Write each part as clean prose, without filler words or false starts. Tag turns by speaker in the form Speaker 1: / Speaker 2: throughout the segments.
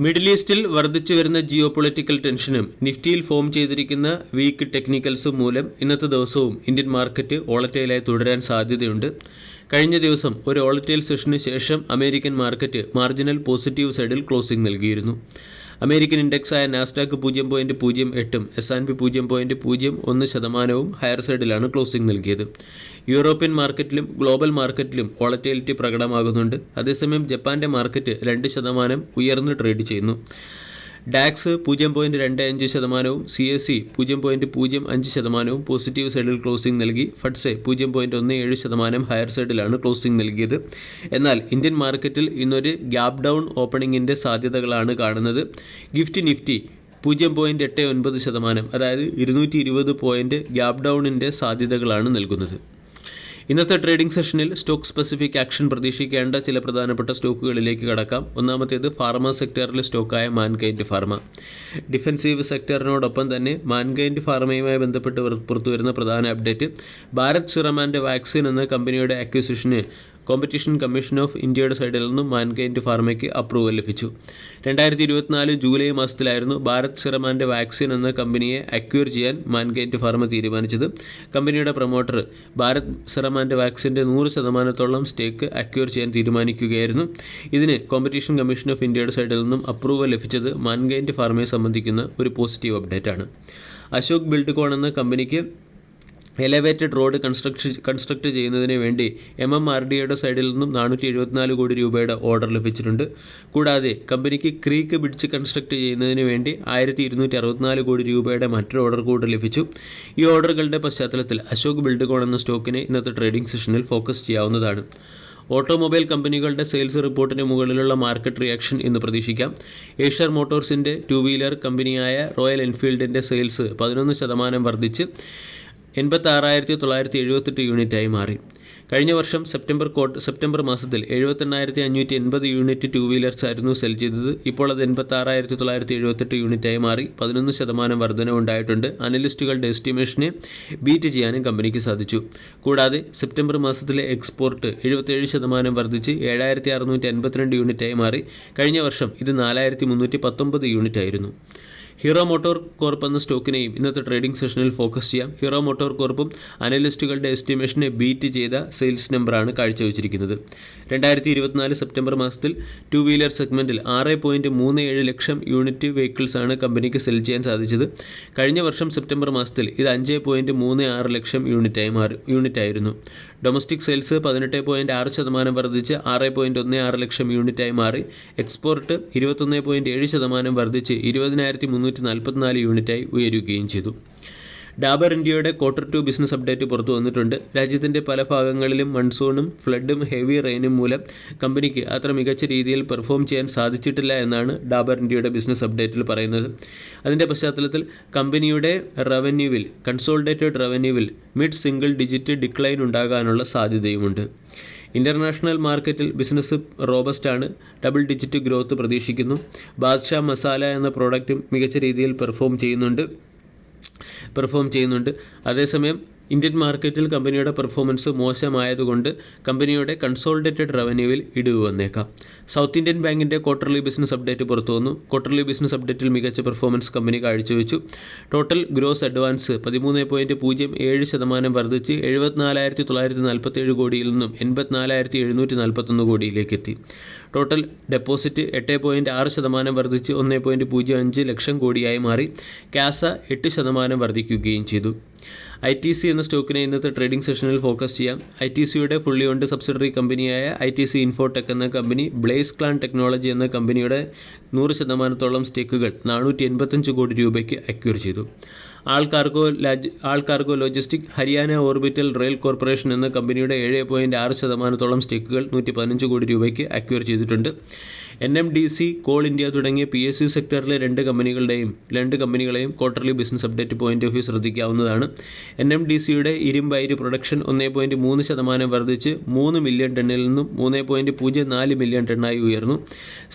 Speaker 1: Middle ഈസ്റ്റിൽ വർദ്ധിച്ചു വരുന്ന ജിയോ പൊളിറ്റിക്കൽ ടെൻഷനും നിഫ്റ്റിയിൽ ഫോം ചെയ്തിരിക്കുന്ന വീക്ക് ടെക്നിക്കൽസും മൂലം ഇന്നത്തെ ദിവസവും ഇന്ത്യൻ മാർക്കറ്റ് വോളറ്റൈലായി തുടരാൻ സാധ്യതയുണ്ട്. കഴിഞ്ഞ ദിവസം ഒരു വോളറ്റൈൽ സെഷന് ശേഷം അമേരിക്കൻ മാർക്കറ്റ് മാർജിനൽ പോസിറ്റീവ് സൈഡിൽ ക്ലോസിംഗ് നൽകിയിരുന്നു. അമേരിക്കൻ ഇൻഡെക്സായ നാസ്ഡാക്ക് 0.08ഉം S&P 0.01% ഹയർ സൈഡിലാണ് ക്ലോസിംഗ് നൽകിയത്. യൂറോപ്യൻ മാർക്കറ്റിലും ഗ്ലോബൽ മാർക്കറ്റിലും വോളറ്റൈലിറ്റി പ്രകടമാകുന്നുണ്ട്. അതേസമയം ജപ്പാന്റെ മാർക്കറ്റ് 2% ഉയർന്ന് ട്രേഡ് ചെയ്യുന്നു. ഡാക്സ് 0.25%, CSE 0.05% പോസിറ്റീവ് സൈഡിൽ ക്ലോസിംഗ് നൽകി. ഫഡ്സെ 0.17% ഹയർ സൈഡിലാണ് ക്ലോസിംഗ് നൽകിയത്. എന്നാൽ ഇന്ത്യൻ മാർക്കറ്റിൽ ഇന്നൊരു ഗ്യാപ് ഡൗൺ ഓപ്പണിംഗിൻ്റെ സാധ്യതകളാണ് കാണുന്നത്. നിഫ്റ്റി 0.89%, അതായത് 220 പോയിന്റ് ഗ്യാപ് ഡൗണിൻ്റെ സാധ്യതകളാണ് നൽകുന്നത്. ഇന്നത്തെ ട്രേഡിംഗ് സെഷനിൽ സ്റ്റോക്ക് സ്പെസിഫിക് ആക്ഷൻ പ്രതീക്ഷിക്കേണ്ട ചില പ്രധാനപ്പെട്ട സ്റ്റോക്കുകളിലേക്ക് കടക്കാം. ഒന്നാമത്തേത് ഫാർമ സെക്ടറിലെ സ്റ്റോക്കായ മാൻകൈൻഡ് ഫാർമ. ഡിഫൻസീവ് സെക്ടറിനോടൊപ്പം തന്നെ മാൻകൈൻഡ് ഫാർമയുമായി ബന്ധപ്പെട്ട് പുറത്തുവരുന്ന പ്രധാന update, Bharat serum and vaccine എന്ന കമ്പനിയുടെ അക്വിസിഷന് കോമ്പറ്റീഷൻ കമ്മീഷൻ ഓഫ് ഇന്ത്യയുടെ സൈഡിൽ നിന്നും മാൻകൈൻഡ് ഫാർമയ്ക്ക് അപ്രൂവൽ ലഭിച്ചു. 2024 ജൂലൈ മാസത്തിലായിരുന്നു ഭാരത് സിറം ആൻഡ് വാക്സിൻ എന്ന കമ്പനിയെ അക്വയർ ചെയ്യാൻ മാൻകൈൻഡ് ഫാർമ തീരുമാനിച്ചത്. കമ്പനിയുടെ പ്രൊമോട്ടർ ഭാരത് സിറം ആൻഡ് വാക്സിൻ്റെ 100% സ്റ്റേക്ക് അക്വയർ ചെയ്യാൻ തീരുമാനിക്കുകയായിരുന്നു. ഇതിന് കോമ്പറ്റീഷൻ കമ്മീഷൻ ഓഫ് ഇന്ത്യയുടെ സൈഡിൽ നിന്നും അപ്രൂവൽ ലഭിച്ചത് മാൻകൈൻഡ് ഫാർമയെ സംബന്ധിക്കുന്ന ഒരു പോസിറ്റീവ് അപ്ഡേറ്റ് ആണ്. അശോക് ബിൽഡ്കോൺ എന്ന കമ്പനിക്ക് എലവേറ്റഡ് റോഡ് കൺസ്ട്രക്ട് ചെയ്യുന്നതിന് വേണ്ടി MMRDAയുടെ സൈഡിൽ നിന്നും 474 കോടി രൂപയുടെ ഓർഡർ ലഭിച്ചിട്ടുണ്ട്. കൂടാതെ കമ്പനിക്ക് ക്രീക്ക് ബ്രിഡ്ജ് കൺസ്ട്രക്ട് ചെയ്യുന്നതിന് വേണ്ടി 1264 കോടി രൂപയുടെ മറ്റൊരു ഓർഡർ കൂടി ലഭിച്ചു. ഈ ഓർഡറുകളുടെ പശ്ചാത്തലത്തിൽ അശോക് ബിൽഡ്കോൺ എന്ന സ്റ്റോക്കിനെ ഇന്നത്തെ ട്രേഡിംഗ് സെഷനിൽ ഫോക്കസ് ചെയ്യാവുന്നതാണ്. ഓട്ടോമൊബൈൽ കമ്പനികളുടെ സെയിൽസ് റിപ്പോർട്ടിന് മുകളിലുള്ള മാർക്കറ്റ് റിയാക്ഷൻ ഇന്ന് പ്രതീക്ഷിക്കാം. ഏഷ്യർ മോട്ടോഴ്സിൻ്റെ 2 വീലർ കമ്പനിയായ റോയൽ എൻഫീൽഡിൻ്റെ സെയിൽസ് 11% വർദ്ധിച്ച് 86,978 യൂണിറ്റായി മാറി. കഴിഞ്ഞ വർഷം സെപ്റ്റംബർ മാസത്തിൽ 78,580 യൂണിറ്റ് 2 വീലേഴ്സ് ആയിരുന്നു സെൽ ചെയ്തത്. ഇപ്പോൾ അത് 86,978 യൂണിറ്റായി മാറി. 11% വർധനവുണ്ടായിട്ടുണ്ട്. അനലിസ്റ്റുകളുടെ എസ്റ്റിമേഷനെ ബീറ്റ് ചെയ്യാനും കമ്പനിക്ക് സാധിച്ചു. കൂടാതെ സെപ്റ്റംബർ മാസത്തിലെ എക്സ്പോർട്ട് 77% വർദ്ധിച്ച് 7,652 യൂണിറ്റായി മാറി. കഴിഞ്ഞ വർഷം ഇത് 4,319 യൂണിറ്റായിരുന്നു. ഹീറോ മോട്ടോർ കോർപ്പ് എന്ന സ്റ്റോക്കിനെയും ഇന്നത്തെ ട്രേഡിംഗ് സെഷനിൽ ഫോക്കസ് ചെയ്യാം. ഹീറോ മോട്ടോർ കോർപ്പും അനലിസ്റ്റുകളുടെ എസ്റ്റിമേഷനെ ബീറ്റ് ചെയ്ത സെയിൽസ് നമ്പറാണ് കാഴ്ചവെച്ചിരിക്കുന്നത്. 2024 സെപ്റ്റംബർ മാസത്തിൽ 2 വീലർ സെഗ്മെൻറ്റിൽ 6.37 ലക്ഷം യൂണിറ്റ് വെഹിക്കിൾസാണ് കമ്പനിക്ക് സെൽ ചെയ്യാൻ സാധിച്ചത്. കഴിഞ്ഞ വർഷം സെപ്റ്റംബർ മാസത്തിൽ ഇത് 5.36 ലക്ഷം യൂണിറ്റായിരുന്നു. ഡൊമസ്റ്റിക് സെയിൽസ് 18.6% വർദ്ധിച്ച് 6.16 ലക്ഷം യൂണിറ്റായി മാറി. എക്സ്പോർട്ട് 21.7% വർദ്ധിച്ച് 20,344 യൂണിറ്റായി ഉയരുകയും ചെയ്തു. ഡാബർ ഇന്ത്യയുടെ Q2 ബിസിനസ് അപ്ഡേറ്റ് പുറത്തു വന്നിട്ടുണ്ട്. രാജ്യത്തിൻ്റെ പല ഭാഗങ്ങളിലും മൺസൂണും ഫ്ലഡും ഹെവി റെയിനും മൂലം കമ്പനിക്ക് അത്ര മികച്ച രീതിയിൽ പെർഫോം ചെയ്യാൻ സാധിച്ചിട്ടില്ല എന്നാണ് ഡാബർ ഇന്ത്യയുടെ ബിസിനസ് അപ്ഡേറ്റിൽ പറയുന്നത്. അതിൻ്റെ പശ്ചാത്തലത്തിൽ കമ്പനിയുടെ കൺസോളിഡേറ്റഡ് റവന്യൂവിൽ മിഡ് സിംഗിൾ ഡിജിറ്റ് ഡിക്ലൈൻ ഉണ്ടാകാനുള്ള സാധ്യതയുമുണ്ട്. ഇൻ്റർനാഷണൽ മാർക്കറ്റിൽ ബിസിനസ് റോബസ്റ്റാണ്. ഡബിൾ ഡിജിറ്റ് ഗ്രോത്ത് പ്രതീക്ഷിക്കുന്നു. ബാദ്ഷാ മസാല എന്ന പ്രോഡക്റ്റും മികച്ച രീതിയിൽ പെർഫോം ചെയ്യുന്നുണ്ട്. അതേസമയം ഇന്ത്യൻ മാർക്കറ്റിൽ കമ്പനിയുടെ പെർഫോമൻസ് മോശമായതുകൊണ്ട് കമ്പനിയുടെ കൺസോളിഡേറ്റഡ് റവന്യൂവിൽ ഇടിവ് വന്നേക്കാം. സൗത്ത് ഇന്ത്യൻ ബാങ്കിൻ്റെ ക്വാർട്ടർലി ബിസിനസ് അപ്ഡേറ്റ് പുറത്തു വന്നു. ക്വാർട്ടർലി ബിസിനസ് അപ്ഡേറ്റിൽ മികച്ച പെർഫോമൻസ് കമ്പനി കാഴ്ചവെച്ചു. ടോട്ടൽ ഗ്രോസ് അഡ്വാൻസ് 13.07% വർദ്ധിച്ച് 74,947 കോടിയിൽ നിന്നും 84,741 കോടിയിലേക്ക് എത്തി. ടോട്ടൽ ഡെപ്പോസിറ്റ് 8.6% വർദ്ധിച്ച് 1.05 ലക്ഷം കോടിയായി മാറി. കാസ 8% വർദ്ധിക്കുകയും ചെയ്തു. ITC എന്ന സ്റ്റോക്കിനെ ഇന്നത്തെ ട്രേഡിംഗ് സെഷനിൽ ഫോക്കസ് ചെയ്യാം. ITCയുടെ ഫുള്ളി ഓൺഡ് സബ്സിഡറി കമ്പനിയായ ITC ഇൻഫോടെക് എന്ന കമ്പനി ബ്ലേസ് ക്ലാൻ ടെക്നോളജി എന്ന കമ്പനിയുടെ 100%-ഓളം സ്റ്റേക്കുകൾ 485 കോടി രൂപയ്ക്ക് അക്വയർ ചെയ്തു. ആൾ cargo logistic Haryana orbital rail corporation എന്ന കമ്പനിയുടെ 7.6%-ഓളം സ്റ്റേക്കുകൾ 115 കോടി രൂപയ്ക്ക് അക്വയർ ചെയ്തിട്ടുണ്ട്. NMDC, കോൾ ഇന്ത്യ തുടങ്ങിയ PSU സെക്ടറിലെ രണ്ട് കമ്പനികളെയും quarterly business update point of view ശ്രദ്ധിക്കാവുന്നതാണ്. NMDCയുടെ ഇരുമ്പ് പ്രൊഡക്ഷൻ 1.3% വർദ്ധിച്ച് 3 മില്യൺ ടണ്ണിൽ നിന്നും 3.04 മില്യൺ ടണ്ണായി ഉയർന്നു.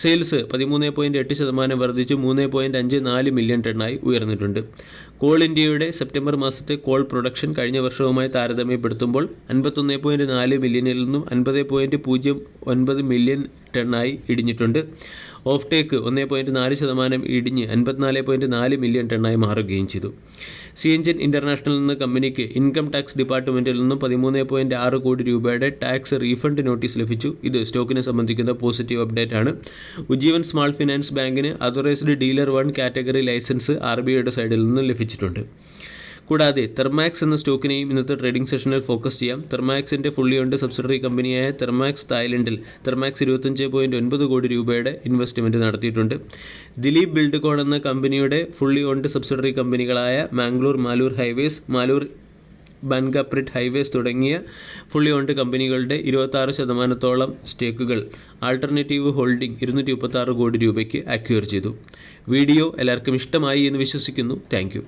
Speaker 1: സെയിൽസ് 13.8% വർദ്ധിച്ച് 3.54 മില്യൺ ടണ്ണായി ഉയർന്നിട്ടുണ്ട്. കോൾ ഇന്ത്യയുടെ സെപ്റ്റംബർ മാസത്തെ കോൾ പ്രൊഡക്ഷൻ കഴിഞ്ഞ വർഷവുമായി താരതമ്യപ്പെടുത്തുമ്പോൾ 51.4 മില്യണിൽ നിന്നും 50.09 മില്യൺ ടണ്ണായി ഇടിഞ്ഞിട്ടുണ്ട്. ഓഫ് ടേക്ക് 1.4% ഇടിഞ്ഞ് 54.4 മില്യൺ ടണ്ണായി മാറുകയും ചെയ്തു. സിഎൻജിൻ ഇൻ്റർനാഷണലിൽ നിന്ന് കമ്പനിക്ക് ഇൻകം ടാക്സ് ഡിപ്പാർട്ട്മെൻറ്റിൽ നിന്നും 13.6 കോടി രൂപയുടെ ടാക്സ് റീഫണ്ട് നോട്ടീസ് ലഭിച്ചു. ഇത് സ്റ്റോക്കിനെ സംബന്ധിക്കുന്ന പോസിറ്റീവ് അപ്ഡേറ്റ് ആണ്. ഉജ്ജീവൻ സ്മാൾ ഫിനാൻസ് ബാങ്കിന് അതോറൈസ്ഡ് ഡീലർ 1 കാറ്റഗറി ലൈസൻസ് RBIയുടെ സൈഡിൽ നിന്ന് ലഭിച്ചിട്ടുണ്ട്. കൂടാതെ തെർമാക്സ് എന്ന സ്റ്റോക്കിനെയും ഇന്നത്തെ ട്രേഡിംഗ് സെഷനിൽ ഫോക്കസ് ചെയ്യാം. തെർമാക്സിൻ്റെ ഫുള്ളി ഓൺഡ് സബ്സിഡറി കമ്പനിയായ തെർമാക്സ് തായ്ലൻഡിൽ തെർമാക്സ് 25.9 കോടി രൂപയുടെ ഇൻവെസ്റ്റ്മെൻറ്റ് നടത്തിയിട്ടുണ്ട്. ദിലീപ് ബിൽഡ്കോൺ എന്ന കമ്പനിയുടെ ഫുള്ളി ഓൺഡ് സബ്സിഡറി കമ്പനികളായ മാംഗ്ലൂർ മാലൂർ ഹൈവേസ്, മാലൂർ ബൻഗപ്രിറ്റ് ഹൈവേസ് തുടങ്ങിയ ഫുള്ളി ഓൺഡ് കമ്പനികളുടെ 26% സ്റ്റേക്കുകൾ ആൾട്ടർനേറ്റീവ് ഹോൾഡിംഗ് 236 കോടി രൂപയ്ക്ക് അക്വയർ ചെയ്തു. വീഡിയോ എല്ലാവർക്കും ഇഷ്ടമായി എന്ന് വിശ്വസിക്കുന്നു. താങ്ക്